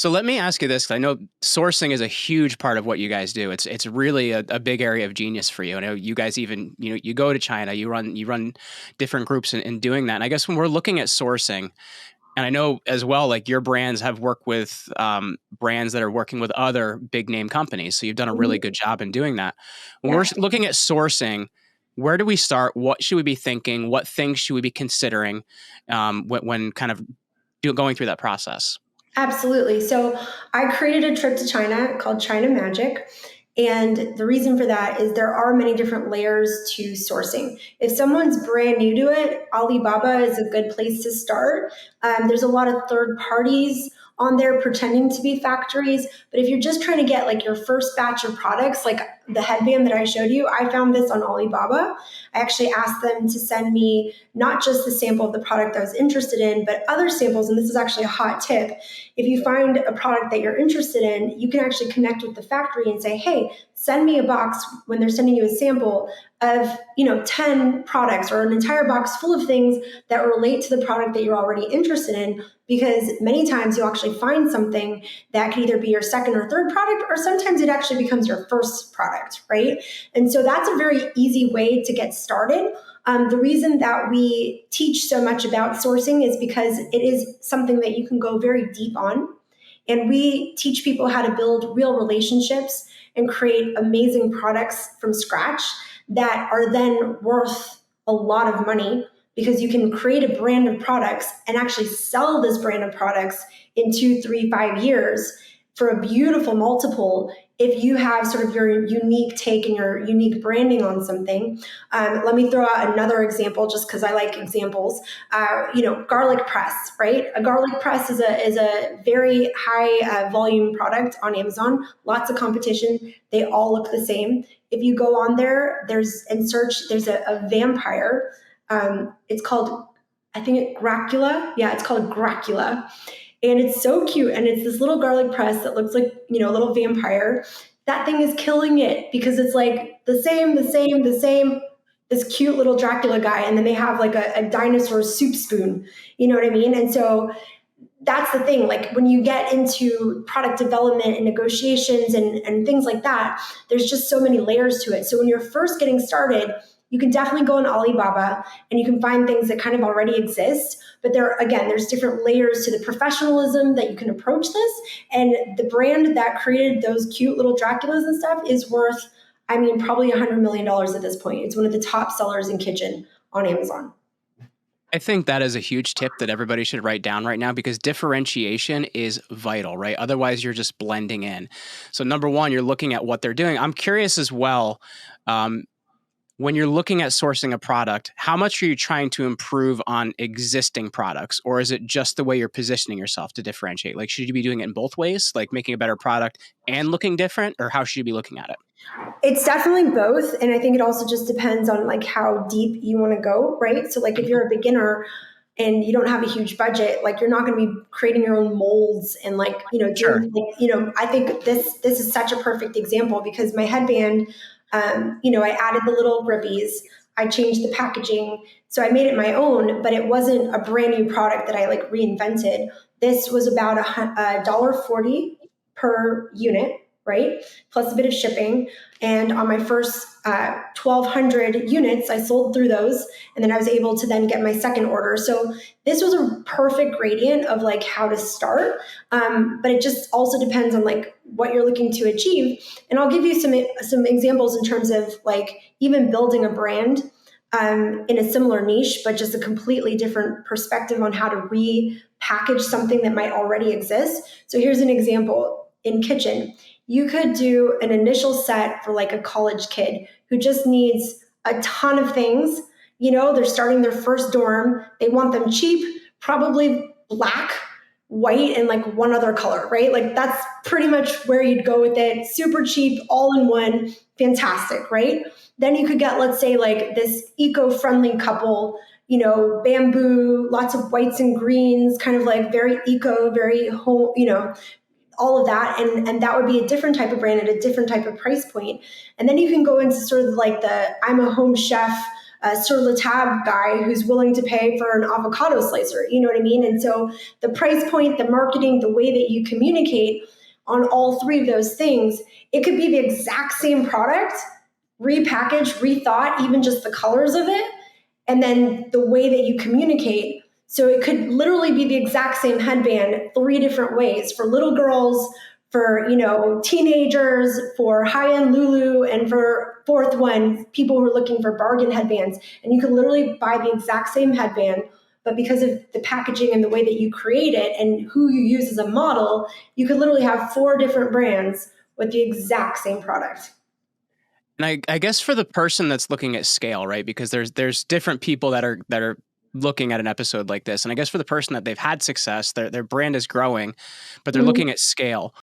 So let me ask you this, 'cause I know sourcing is a huge part of what you guys do. It's really a big area of genius for you. I know you guys even, you go to China, you run different groups in doing that. And I guess when we're looking at sourcing, and I know as well, like your brands have worked with brands that are working with other big name companies. So you've done a really Mhm. good job in doing that. When we're Yeah. looking at sourcing, where do we start? What should we be thinking? What things should we be considering when kind of going through that process? Absolutely. So I created a trip to China called China Magic. And the reason for that is there are many different layers to sourcing. If someone's brand new to it, Alibaba is a good place to start. There's a lot of third parties on there pretending to be factories. But if you're just trying to get like your first batch of products, like the headband that I showed you, I found this on Alibaba. I actually asked them to send me not just the sample of the product I was interested in, but other samples. And this is actually a hot tip. If you find a product that you're interested in, you can actually connect with the factory and say, hey, send me a box when they're sending you a sample of 10 products or an entire box full of things that relate to the product that you're already interested in, because many times you'll actually find something that could either be your second or third product, or sometimes it actually becomes your first product, right? And so that's a very easy way to get started. The reason that we teach so much about sourcing is because it is something that you can go very deep on. And we teach people how to build real relationships and create amazing products from scratch that are then worth a lot of money, because you can create a brand of products and actually sell this brand of products in 2, 3, 5 years for a beautiful multiple if you have sort of your unique take and your unique branding on something. Let me throw out another example just because I like examples. Garlic press, right? A garlic press is a very high volume product on Amazon. Lots of competition. They all look the same. If you go on there, there's a vampire. It's called, I think, Gracula. Yeah, it's called Gracula. And it's so cute. And it's this little garlic press that looks like, a little vampire. That thing is killing it because it's like the same, this cute little Dracula guy. And then they have like a dinosaur soup spoon. You know what I mean? And so that's the thing. Like when you get into product development and negotiations and things like that, there's just so many layers to it. So when you're first getting started, you can definitely go on Alibaba and you can find things that kind of already exist. But there's different layers to the professionalism that you can approach this. And the brand that created those cute little Draculas and stuff is worth, probably $100 million at this point. It's one of the top sellers in kitchen on Amazon. I think that is a huge tip that everybody should write down right now, because differentiation is vital, right? Otherwise, you're just blending in. So, number one, you're looking at what they're doing. I'm curious as well. When you're looking at sourcing a product, how much are you trying to improve on existing products? Or is it just the way you're positioning yourself to differentiate? Like, should you be doing it in both ways, like making a better product and looking different? Or how should you be looking at it? It's definitely both. And I think it also just depends on like how deep you want to go, right? So like if you're a beginner and you don't have a huge budget, like you're not going to be creating your own molds and like, Sure. doing like, I think this is such a perfect example because my headband, I added the little ribbies, I changed the packaging. So I made it my own, but it wasn't a brand new product that I like reinvented. This was about $1.40 per unit, right? Plus a bit of shipping. And on my first 1,200 units, I sold through those. And then I was able to then get my second order. So this was a perfect gradient of like how to start. But it just also depends on like what you're looking to achieve. And I'll give you some examples in terms of like even building a brand in a similar niche, but just a completely different perspective on how to repackage something that might already exist. So here's an example in kitchen. You could do an initial set for like a college kid who just needs a ton of things. They're starting their first dorm. They want them cheap, probably black, white, and like one other color, right? Like that's pretty much where you'd go with it. Super cheap, all in one, fantastic, right? Then you could get, let's say, like this eco-friendly couple, bamboo, lots of whites and greens, kind of like very eco, very home, all of that. And that would be a different type of brand at a different type of price point. And then you can go into sort of like I'm a home chef, Sir Latab guy who's willing to pay for an avocado slicer. You know what I mean? And so the price point, the marketing, the way that you communicate on all three of those things, it could be the exact same product, repackaged, rethought, even just the colors of it, and then the way that you communicate. So it could literally be the exact same headband three different ways for little girls, for teenagers, for high-end Lulu, and for fourth one, people who are looking for bargain headbands. And you could literally buy the exact same headband, but because of the packaging and the way that you create it and who you use as a model, you could literally have four different brands with the exact same product. And I guess for the person that's looking at scale, right? Because there's different people that are looking at an episode like this. And I guess for the person that they've had success, their brand is growing, but they're Mhm. looking at scale.